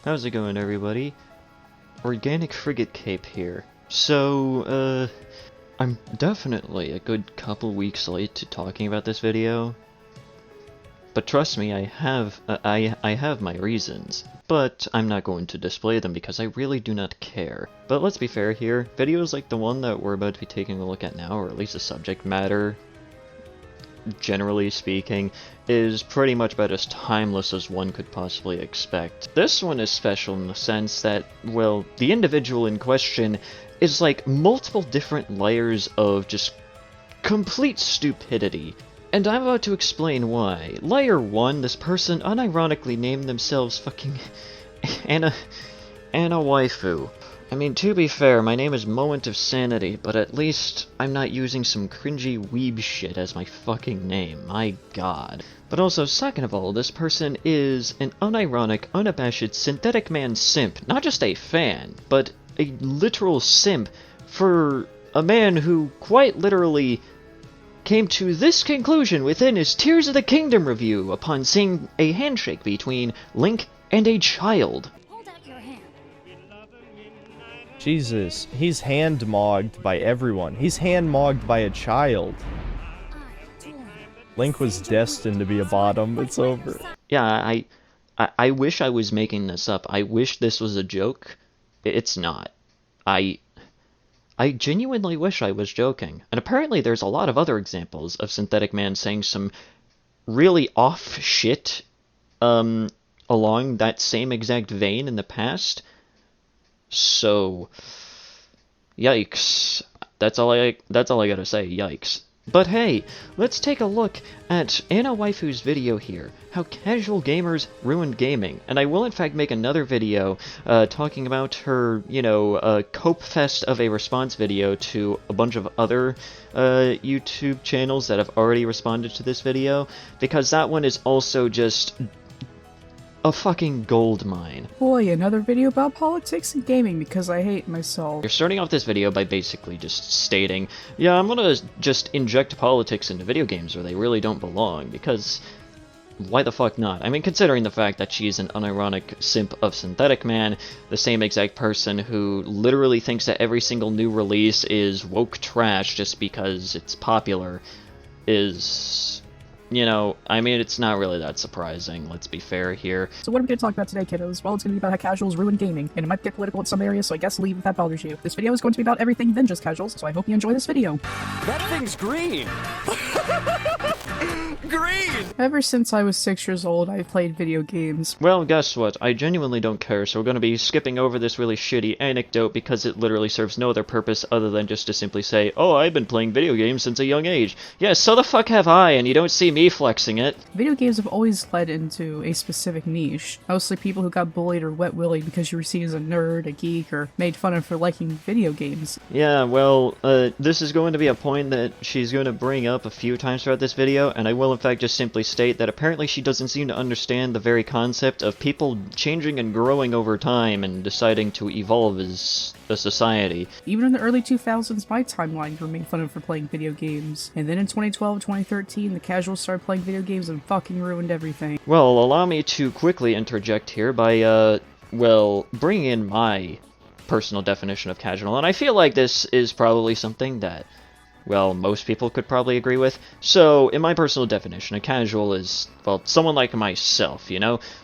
How's it going, everybody? Organic Frigate Cape here. So, I'm definitely a good couple weeks late to talking about this video. But trust me, I have my reasons. But I'm not going to display them because I really do not care. But let's be fair here, videos like the one that we're about to be taking a look at now, or at least the subject matter, generally speaking, is pretty much about as timeless as one could possibly expect. This one is special in the sense that, well, the individual in question is like multiple different layers of just complete stupidity. And I'm about to explain why. Layer 1, this person unironically named themselves fucking AnnaWaifu. I mean, to be fair, my name is Moment of Sanity, but at least I'm not using some cringy weeb shit as my fucking name, my god. But also, second of all, this person is an unironic, unabashed synthetic man simp. Not just a fan, but a literal simp for a man who quite literally came to this conclusion within his Tears of the Kingdom review upon seeing a handshake between Link and a child. Jesus, he's hand-mogged by everyone. He's hand-mogged by a child. Link was destined to be a bottom. It's over. Yeah, I wish I was making this up. I wish this was a joke. It's not. I genuinely wish I was joking. And apparently there's a lot of other examples of Synthetic Man saying some really off shit along that same exact vein in the past. So, yikes. That's all I gotta say, yikes. But hey, let's take a look at AnnaWaifu's video here, how casual gamers ruined gaming. And I will in fact make another video talking about her, cope fest of a response video to a bunch of other YouTube channels that have already responded to this video, because that one is also just a fucking gold mine. Boy, another video about politics and gaming because I hate myself. You're starting off this video by basically just stating, yeah, I'm gonna just inject politics into video games where they really don't belong, because why the fuck not? I mean, considering the fact that she's an unironic simp of Synthetic Man, the same exact person who literally thinks that every single new release is woke trash just because it's popular, is... I mean, it's not really that surprising, let's be fair here. So what are we going to talk about today, kiddos? Well, it's going to be about how casuals ruin gaming, and it might get political in some areas, so I guess leave if that bothers you. This video is going to be about everything than just casuals, so I hope you enjoy this video. That thing's green! Green! Ever since I was 6 years old, I've played video games. Well, guess what? I genuinely don't care, so we're going to be skipping over this really shitty anecdote because it literally serves no other purpose other than just to simply say, oh, I've been playing video games since a young age. Yeah, so the fuck have I, and you don't see me flexing it. Video games have always led into a specific niche. Mostly people who got bullied or wet-willied because you were seen as a nerd, a geek, or made fun of for liking video games. Yeah, well, this is going to be a point that she's going to bring up a few times throughout this video, and I will in fact just simply state that apparently she doesn't seem to understand the very concept of people changing and growing over time and deciding to evolve as a society. Even in the early 2000s, my timeline were made fun of for playing video games. And then in 2012, 2013, the casuals started playing video games and fucking ruined everything. Well, allow me to quickly interject here by, bringing in my personal definition of casual, and I feel like this is probably something that, well, most people could probably agree with. So, in my personal definition, a casual is, well, someone like myself,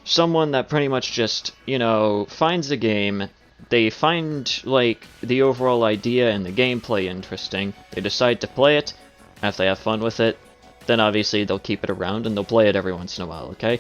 Someone that pretty much just, finds a game, they find, like, the overall idea and the gameplay interesting, they decide to play it, if they have fun with it, then obviously they'll keep it around and they'll play it every once in a while, okay?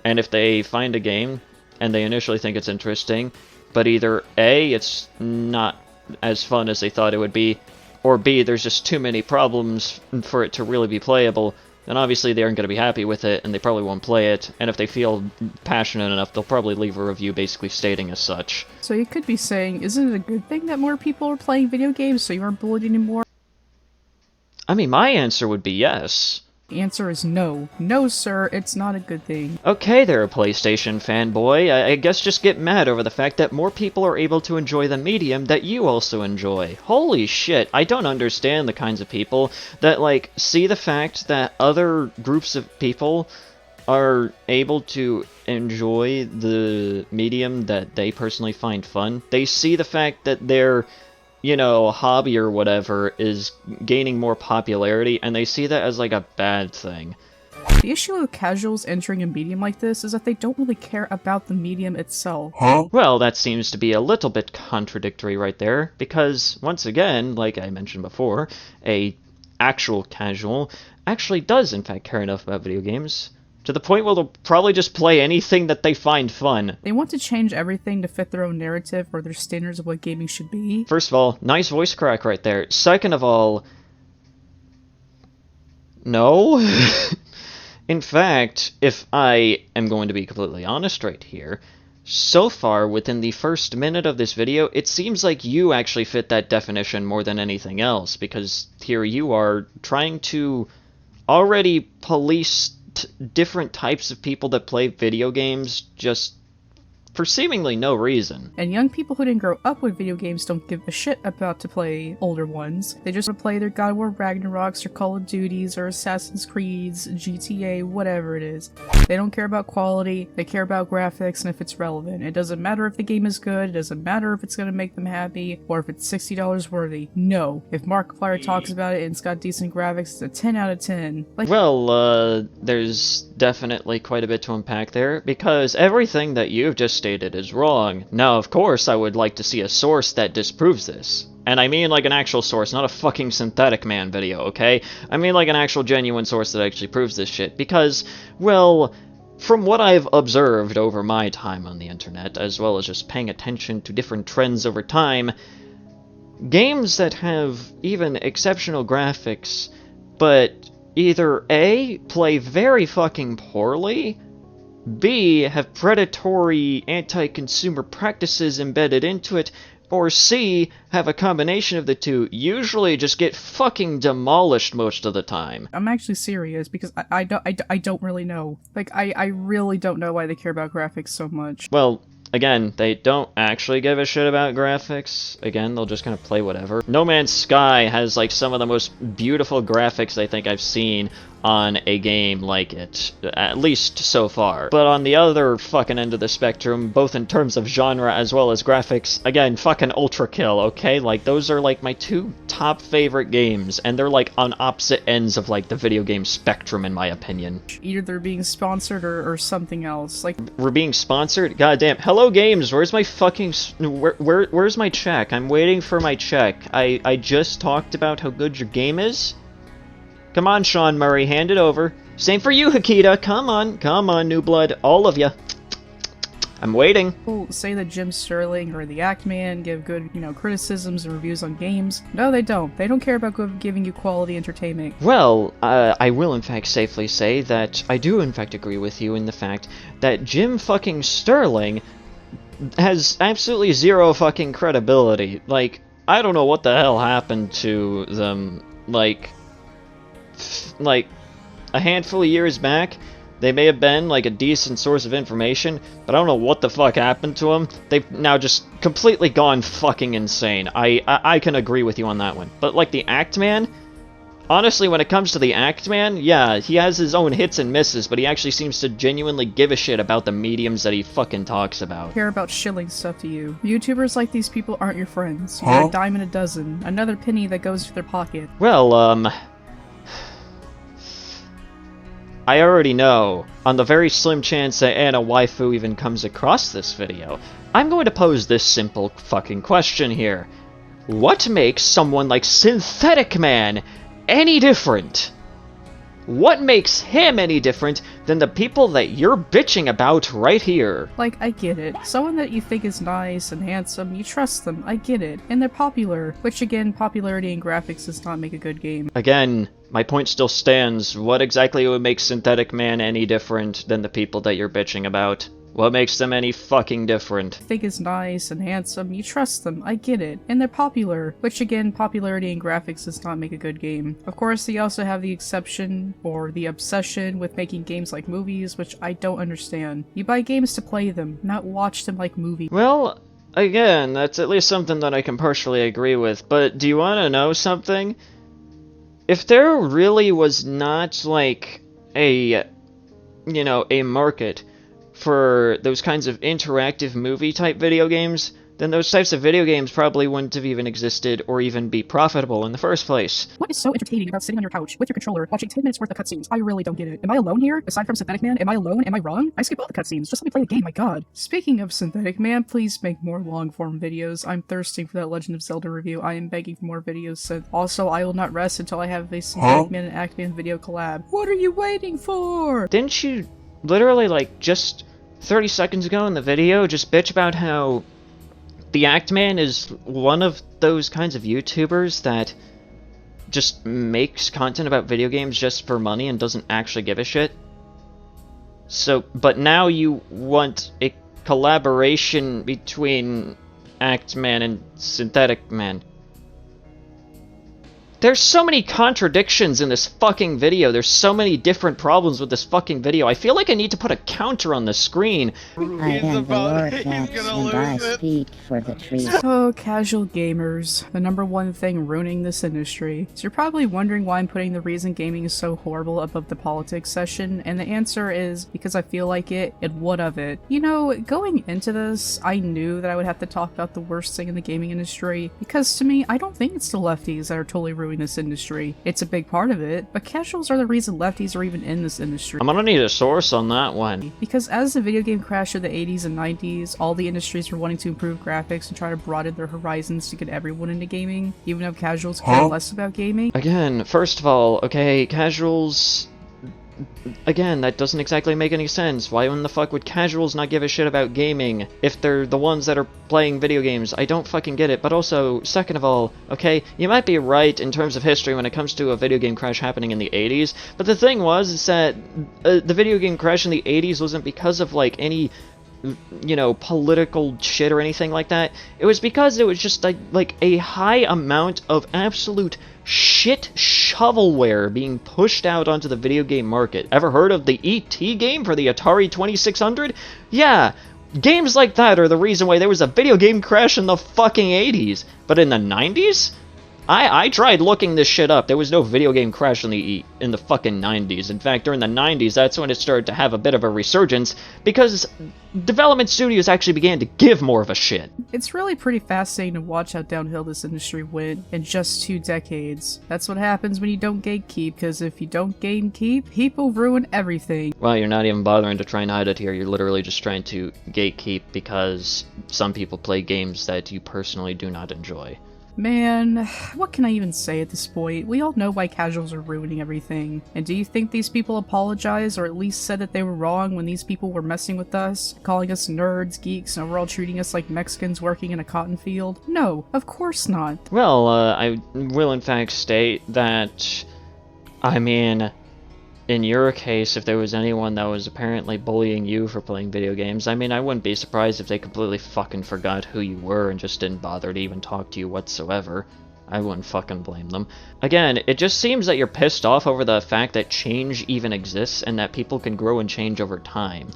And if they find a game, and they initially think it's interesting, but either A, it's not as fun as they thought it would be, or B, there's just too many problems for it to really be playable, then obviously they aren't going to be happy with it, and they probably won't play it, and if they feel passionate enough, they'll probably leave a review basically stating as such. So you could be saying, isn't it a good thing that more people are playing video games so you aren't bullied anymore? I mean, my answer would be yes. The answer is no. No, sir, it's not a good thing. Okay there, PlayStation fanboy. I guess just get mad over the fact that more people are able to enjoy the medium that you also enjoy. Holy shit, I don't understand the kinds of people that, like, see the fact that other groups of people are able to enjoy the medium that they personally find fun. They see the fact that their, you know, hobby or whatever is gaining more popularity, and they see that as like a bad thing. The issue with casuals entering a medium like this is that they don't really care about the medium itself. Well, that seems to be a little bit contradictory right there, because, once again, like I mentioned before, a actual casual actually does in fact care enough about video games, to the point where they'll probably just play anything that they find fun. They want to change everything to fit their own narrative or their standards of what gaming should be. First of all, nice voice crack right there. Second of all, no. In fact, if I am going to be completely honest right here, so far within the first minute of this video, it seems like you actually fit that definition more than anything else, because here you are trying to already police different types of people that play video games just for seemingly no reason. And young people who didn't grow up with video games don't give a shit about to play older ones. They just want to play their God of War Ragnaroks or Call of Duties or Assassin's Creeds, GTA, whatever it is. They don't care about quality, they care about graphics and if it's relevant. It doesn't matter if the game is good, it doesn't matter if it's going to make them happy, or if it's $60 worthy. No. If Markiplier talks about it and it's got decent graphics, it's a 10 out of 10. Like, well, there's definitely quite a bit to unpack there, because everything that you've just stated is wrong. Now, of course, I would like to see a source that disproves this. And I mean like an actual source, not a fucking Synthetic Man video, okay? I mean like an actual genuine source that actually proves this shit, because, well, from what I've observed over my time on the internet, as well as just paying attention to different trends over time, games that have even exceptional graphics, but either A, play very fucking poorly, B, have predatory anti-consumer practices embedded into it, or C, have a combination of the two, usually just get fucking demolished most of the time. I'm actually serious because I don't really know. Like, I really don't know why they care about graphics so much. Well, again, they don't actually give a shit about graphics. Again, they'll just kind of play whatever. No Man's Sky has like some of the most beautiful graphics I think I've seen on a game like it, at least so far. But on the other fucking end of the spectrum, both in terms of genre as well as graphics, again, fucking Ultra Kill, okay? Like, those are like my two top favorite games, and they're like on opposite ends of like the video game spectrum in my opinion. Either they're being sponsored or something else. Like, we're being sponsored? Goddamn. Hello Games, where's my fucking... where's my check? I'm waiting for my check. I just talked about how good your game is? Come on, Sean Murray, hand it over. Same for you, Hakita. Come on, new blood, all of ya. I'm waiting. people say that Jim Sterling or the Act Man give good, criticisms and reviews on games. No, they don't. They don't care about giving you quality entertainment. Well, I will in fact safely say that I do in fact agree with you in the fact that Jim fucking Sterling has absolutely zero fucking credibility. Like, I don't know what the hell happened to them, like a handful of years back. They may have been, like, a decent source of information, but I don't know what the fuck happened to them. They've now just completely gone fucking insane. I can agree with you on that one. But, like, the Act Man? Honestly, when it comes to the Act Man, yeah, he has his own hits and misses, but he actually seems to genuinely give a shit about the mediums that he fucking talks about. Care about shilling stuff to you. YouTubers like these people aren't your friends. You're a dime in a dozen. Another penny that goes to their pocket. Well, I already know, on the very slim chance that AnnaWaifu even comes across this video, I'm going to pose this simple fucking question here. What makes someone like Synthetic Man any different? What makes him any different than the people that you're bitching about right here? Like, I get it. Someone that you think is nice and handsome, you trust them, I get it. And they're popular, which again, popularity and graphics does not make a good game. Again, my point still stands. What exactly would make Synthetic Man any different than the people that you're bitching about? What makes them any fucking different? Think is nice and handsome, you trust them, I get it. And they're popular, which again, popularity and graphics does not make a good game. Of course, they also have the exception, or the obsession, with making games like movies, which I don't understand. You buy games to play them, not watch them like movies. Well, again, that's at least something that I can partially agree with, but do you want to know something? If there really was not, like, a you know, a market for those kinds of interactive movie-type video games, then those types of video games probably wouldn't have even existed or even be profitable in the first place. What is so entertaining about sitting on your couch with your controller watching 10 minutes worth of cutscenes? I really don't get it. Am I alone here? Aside from Synthetic Man, am I alone? Am I wrong? I skip all the cutscenes. Just let me play the game, my god. Speaking of Synthetic Man, please make more long-form videos. I'm thirsting for that Legend of Zelda review. I am begging for more videos sent. Also, I will not rest until I have a Synthetic Man and Actman video collab. What are you waiting for? Didn't you literally, like, just 30 seconds ago in the video just bitch about how the Actman is one of those kinds of YouTubers that just makes content about video games just for money and doesn't actually give a shit? So, but now you want a collaboration between Actman and Synthetic Man. There's so many contradictions in this fucking video. There's so many different problems with this fucking video. I feel like I need to put a counter on the screen. I am the Lord Fox, and I speak for the trees. Oh, casual gamers. The #1 thing ruining this industry. So you're probably wondering why I'm putting the reason gaming is so horrible above the politics session, and the answer is because I feel like it, and what of it? You know, going into this, I knew that I would have to talk about the worst thing in the gaming industry, because to me, I don't think it's the lefties that are totally ruining this industry. It's a big part of it, but casuals are the reason lefties are even in this industry. I'm gonna need a source on that one. Because as the video game crash of the 80s and 90s, all the industries were wanting to improve graphics and try to broaden their horizons to get everyone into gaming, even if casuals care less about gaming. Again, first of all, okay, casuals... Again, that doesn't exactly make any sense. Why in the fuck would casuals not give a shit about gaming if they're the ones that are playing video games? I don't fucking get it. But also, second of all, okay, you might be right in terms of history when it comes to a video game crash happening in the 80s, but the thing was is that the video game crash in the 80s wasn't because of, like, any, you know, political shit or anything like that. It was because it was just, like a high amount of absolute shit shovelware being pushed out onto the video game market. Ever heard of the E.T. game for the Atari 2600? Yeah, games like that are the reason why there was a video game crash in the fucking 80s. But in the 90s? I tried looking this shit up. There was no video game crash in the fucking 90s. In fact, during the 90s, that's when it started to have a bit of a resurgence, because development studios actually began to give more of a shit. It's really pretty fascinating to watch how downhill this industry went in just 2 decades. That's what happens when you don't gatekeep, because if you don't gatekeep, people ruin everything. Well, you're not even bothering to try and hide it here. You're literally just trying to gatekeep because some people play games that you personally do not enjoy. Man, what can I even say at this point? We all know why casuals are ruining everything. And do you think these people apologize, or at least said that they were wrong when these people were messing with us? Calling us nerds, geeks, and overall treating us like Mexicans working in a cotton field? No, of course not. Well, I will in fact state that, I mean, in your case, if there was anyone that was apparently bullying you for playing video games, I mean, I wouldn't be surprised if they completely fucking forgot who you were and just didn't bother to even talk to you whatsoever. I wouldn't fucking blame them. Again, it just seems that you're pissed off over the fact that change even exists and that people can grow and change over time.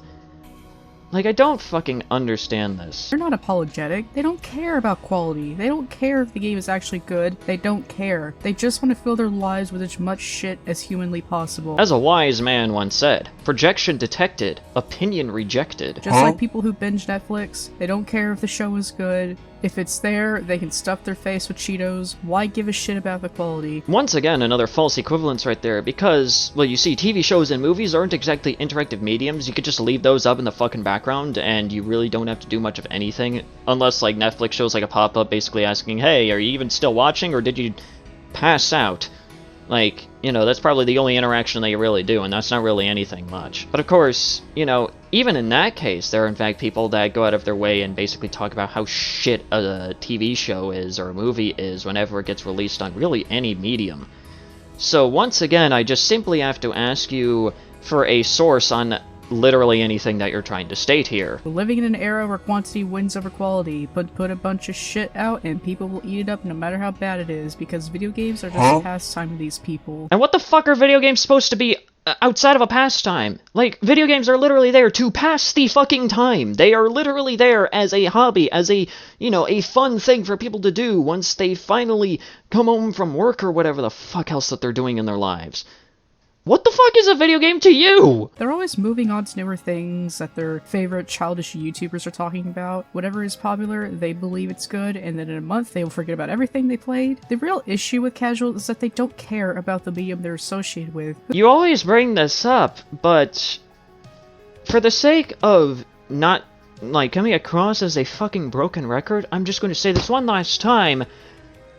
Like, I don't fucking understand this. They're not apologetic. They don't care about quality. They don't care if the game is actually good. They don't care. They just want to fill their lives with as much shit as humanly possible. As a wise man once said, projection detected, opinion rejected. Just like people who binge Netflix, they don't care if the show is good. If it's there, they can stuff their face with Cheetos. Why give a shit about the quality? Once again, another false equivalence right there, because, well, you see, TV shows and movies aren't exactly interactive mediums. You could just leave those up in the fucking background, and you really don't have to do much of anything. Unless, like, Netflix shows, like, a pop-up basically asking, hey, are you even still watching, or did you pass out? Like, you know, that's probably the only interaction that you really do, and that's not really anything much. But of course, you know, even in that case, there are in fact people that go out of their way and basically talk about how shit a TV show is or a movie is whenever it gets released on really any medium. So once again, I just simply have to ask you for a source on literally anything that you're trying to state here. We're living in an era where quantity wins over quality. Put a bunch of shit out and people will eat it up no matter how bad it is, because video games are just a pastime to these people. And what the fuck are video games supposed to be outside of a pastime? Like, video games are literally there to pass the fucking time. They are literally there as a hobby, as a, you know, a fun thing for people to do once they finally come home from work or whatever the fuck else that they're doing in their lives. What the fuck is a video game to you? They're always moving on to newer things that their favorite childish YouTubers are talking about. Whatever is popular, they believe it's good, and then in a month they will forget about everything they played. The real issue with casual is that they don't care about the medium they're associated with. You always bring this up, but for the sake of not, like, coming across as a fucking broken record, I'm just going to say this one last time.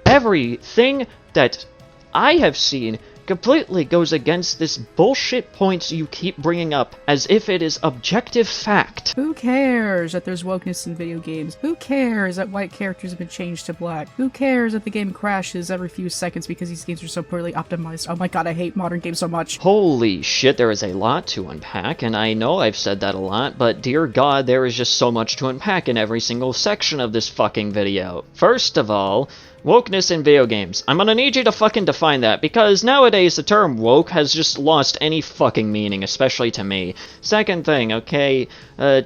Everything that I have seen completely goes against this bullshit points you keep bringing up as if it is objective fact. Who cares that there's wokeness in video games? Who cares that white characters have been changed to black? Who cares that the game crashes every few seconds because these games are so poorly optimized? Oh my god, I hate modern games so much. Holy shit, there is a lot to unpack, and I know I've said that a lot, but dear god, there is just so much to unpack in every single section of this fucking video. First of all, wokeness in video games. I'm gonna need you to fucking define that, because nowadays the term woke has just lost any fucking meaning, especially to me. Second thing, okay,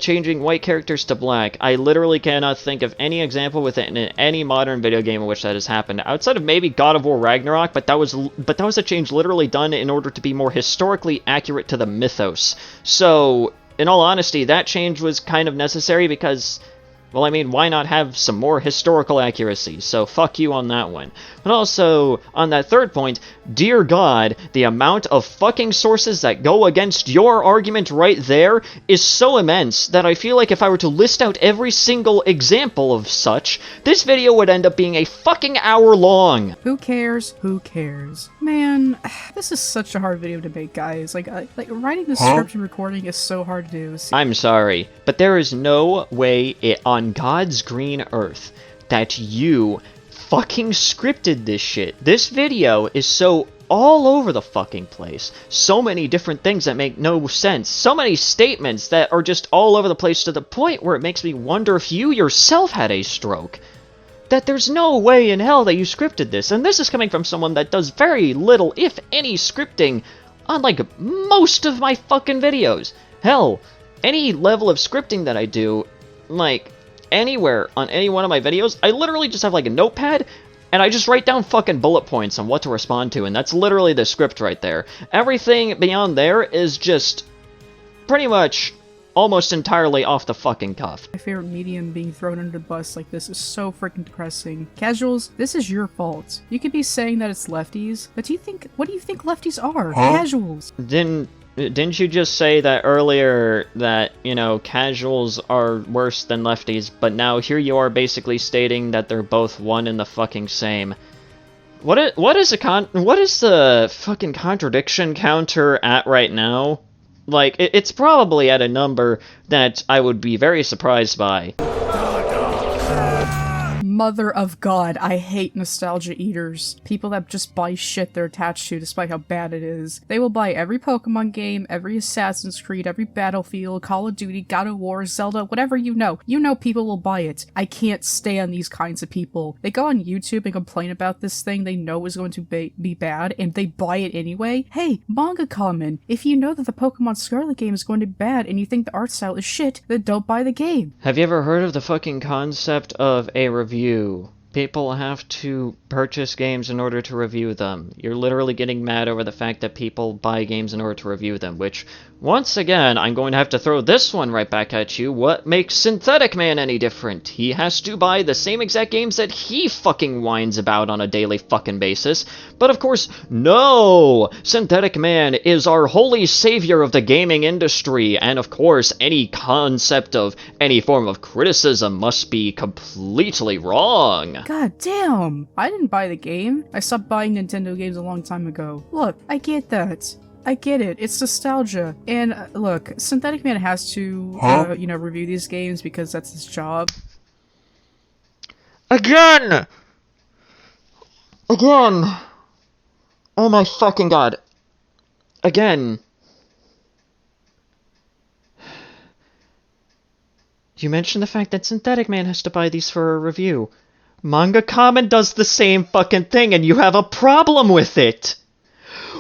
changing white characters to black. I literally cannot think of any example within any modern video game in which that has happened, outside of maybe God of War Ragnarok, but that was a change literally done in order to be more historically accurate to the mythos. So, in all honesty, that change was kind of necessary because, well, I mean, why not have some more historical accuracy? So fuck you on that one. But also, on that third point, dear god, the amount of fucking sources that go against your argument right there is so immense that I feel like if I were to list out every single example of such, this video would end up being a fucking hour long. Who cares? Who cares? Man, this is such a hard video to make, guys. Like writing the script and recording is so hard to do. I'm sorry, but there is no way on God's green earth that you fucking scripted this shit. This video is so all over the fucking place. So many different things that make no sense. So many statements that are just all over the place to the point where it makes me wonder if you yourself had a stroke. That there's no way in hell that you scripted this. And this is coming from someone that does very little, if any, scripting on, like, most of my fucking videos. Hell, any level of scripting that I do, like, anywhere on any one of my videos, I literally just have like a notepad and I just write down fucking bullet points on what to respond to, and that's literally the script right there. Everything beyond there is just pretty much almost entirely off the fucking cuff. My favorite medium being thrown under the bus like this is so freaking depressing. Casuals, this is your fault. You could be saying that it's lefties, but what do you think lefties are? Casuals. Didn't you just say that earlier that, you know, casuals are worse than lefties, but now here you are basically stating that they're both one and the fucking same. What is the fucking contradiction counter at right now? Like, it's probably at a number that I would be very surprised by. Mother of God, I hate nostalgia eaters. People that just buy shit they're attached to despite how bad it is. They will buy every Pokemon game, every Assassin's Creed, every Battlefield, Call of Duty, God of War, Zelda, whatever you know. You know people will buy it. I can't stand these kinds of people. They go on YouTube and complain about this thing they know is going to be bad, and they buy it anyway. Hey, manga comment. If you know that the Pokemon Scarlet game is going to be bad and you think the art style is shit, then don't buy the game. Have you ever heard of the fucking concept of a review? People have to purchase games in order to review them. You're literally getting mad over the fact that people buy games in order to review them, which, once again, I'm going to have to throw this one right back at you. What makes Synthetic Man any different? He has to buy the same exact games that he fucking whines about on a daily fucking basis. But of course, no! Synthetic Man is our holy savior of the gaming industry, and of course, any concept of any form of criticism must be completely wrong. God damn! I didn't buy the game. I stopped buying Nintendo games a long time ago. Look, I get that. I get it. It's nostalgia. And look, Synthetic Man has to, review these games because that's his job. Again! Oh my fucking god. Again. You mentioned the fact that Synthetic Man has to buy these for a review. Manga Comment does the same fucking thing and you have a problem with it!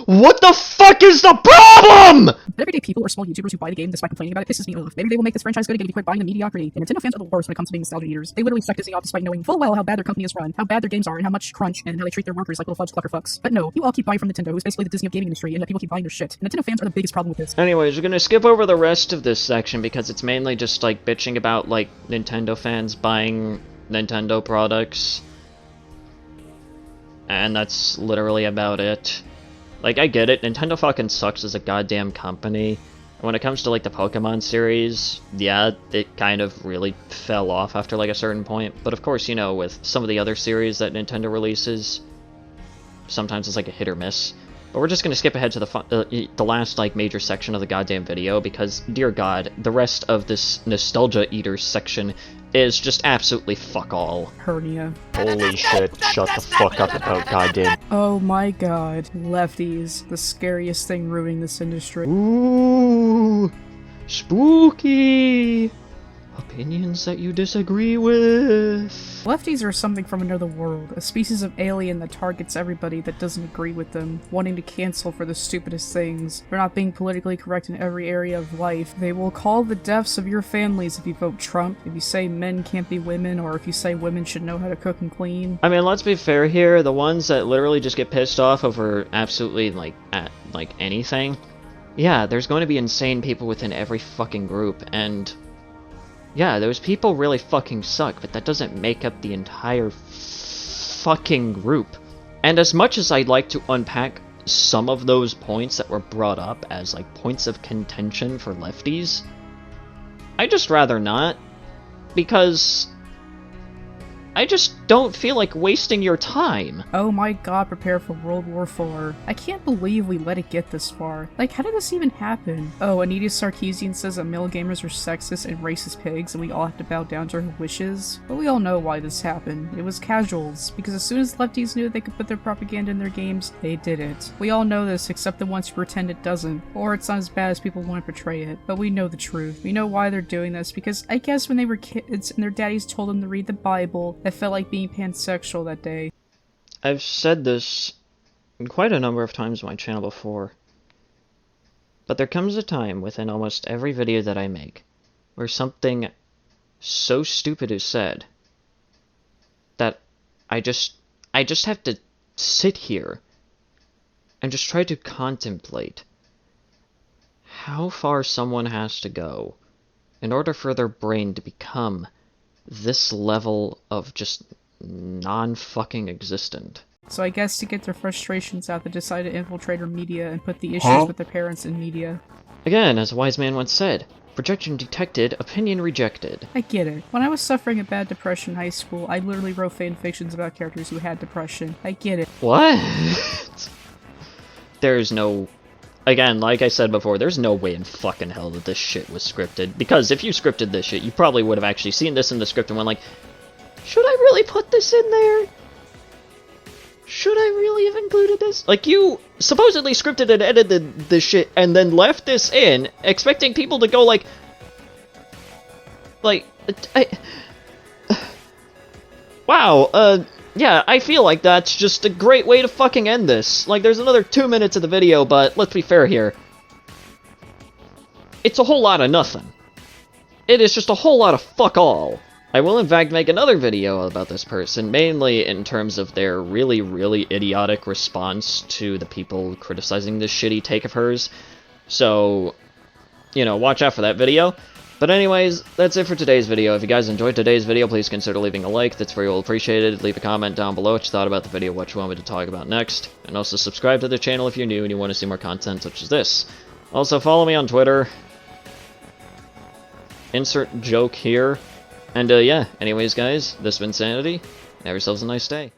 What the fuck is the problem?! Everyday people or small YouTubers who buy the game despite complaining about it pisses me off. Maybe they will make this franchise good again if you quit buying the mediocrity. And Nintendo fans are the worst when it comes to being nostalgia eaters. They literally suck Disney off despite knowing full well how bad their company is run, how bad their games are, and how much crunch, and how they treat their workers like little fudge cluckerfucks. But no, you all keep buying from Nintendo, who's basically the Disney of gaming industry, and yet people keep buying their shit. And Nintendo fans are the biggest problem with this. Anyways, we're gonna skip over the rest of this section because it's mainly just, like, bitching about, like, Nintendo fans buying Nintendo products. And that's literally about it. Like, I get it, Nintendo fucking sucks as a goddamn company. And when it comes to, like, the Pokemon series, yeah, it kind of really fell off after, like, a certain point. But of course, you know, with some of the other series that Nintendo releases, sometimes it's like a hit or miss. But we're just gonna skip ahead to the last, like, major section of the goddamn video, because, dear god, the rest of this Nostalgia Eaters section is just absolutely fuck all. Hernia. Holy shit, shut the fuck up about goddamn. Oh my god. Lefties. The scariest thing ruining this industry. Ooh, spooky! Opinions that you disagree with. Lefties are something from another world, a species of alien that targets everybody that doesn't agree with them, wanting to cancel for the stupidest things, for not being politically correct in every area of life. They will call the deaths of your families if you vote Trump, if you say men can't be women, or if you say women should know how to cook and clean. I mean, let's be fair here, the ones that literally just get pissed off over absolutely, like anything, yeah, there's going to be insane people within every fucking group, and yeah, those people really fucking suck, but that doesn't make up the entire fucking group. And as much as I'd like to unpack some of those points that were brought up as, like, points of contention for lefties, I'd just rather not, because I just don't feel like wasting your time. Oh my god, prepare for World War IV. I can't believe we let it get this far. Like, how did this even happen? Oh, Anita Sarkeesian says that male gamers are sexist and racist pigs and we all have to bow down to her wishes. But we all know why this happened. It was casuals, because as soon as lefties knew they could put their propaganda in their games, they did it. We all know this, except the ones who pretend it doesn't. Or it's not as bad as people want to portray it. But we know the truth. We know why they're doing this, because I guess when they were kids and their daddies told them to read the Bible, it felt like being pansexual that day. I've said this quite a number of times on my channel before, but there comes a time within almost every video that I make where something so stupid is said that I just have to sit here and just try to contemplate how far someone has to go in order for their brain to become this level of just non-fucking existent. So I guess to get their frustrations out, they decide to infiltrate our media and put the issues with their parents in media. Again, as a wise man once said, projection detected, opinion rejected. I get it. When I was suffering a bad depression in high school, I literally wrote fanfictions about characters who had depression. I get it. What? There's no... Again, like I said before, there's no way in fucking hell that this shit was scripted. Because if you scripted this shit, you probably would have actually seen this in the script and went like, should I really put this in there? Should I really have included this? Like, you supposedly scripted and edited this shit and then left this in, expecting people to go like... Wow, yeah, I feel like that's just a great way to fucking end this. Like, there's another 2 minutes of the video, but let's be fair here. It's a whole lot of nothing. It is just a whole lot of fuck all. I will in fact make another video about this person, mainly in terms of their really, really idiotic response to the people criticizing this shitty take of hers. So, you know, watch out for that video. But anyways, that's it for today's video. If you guys enjoyed today's video, please consider leaving a like. That's very well appreciated. Leave a comment down below what you thought about the video, what you want me to talk about next. And also subscribe to the channel if you're new and you want to see more content such as this. Also, follow me on Twitter. Insert joke here. And yeah, anyways guys, this has been Sanity. Have yourselves a nice day.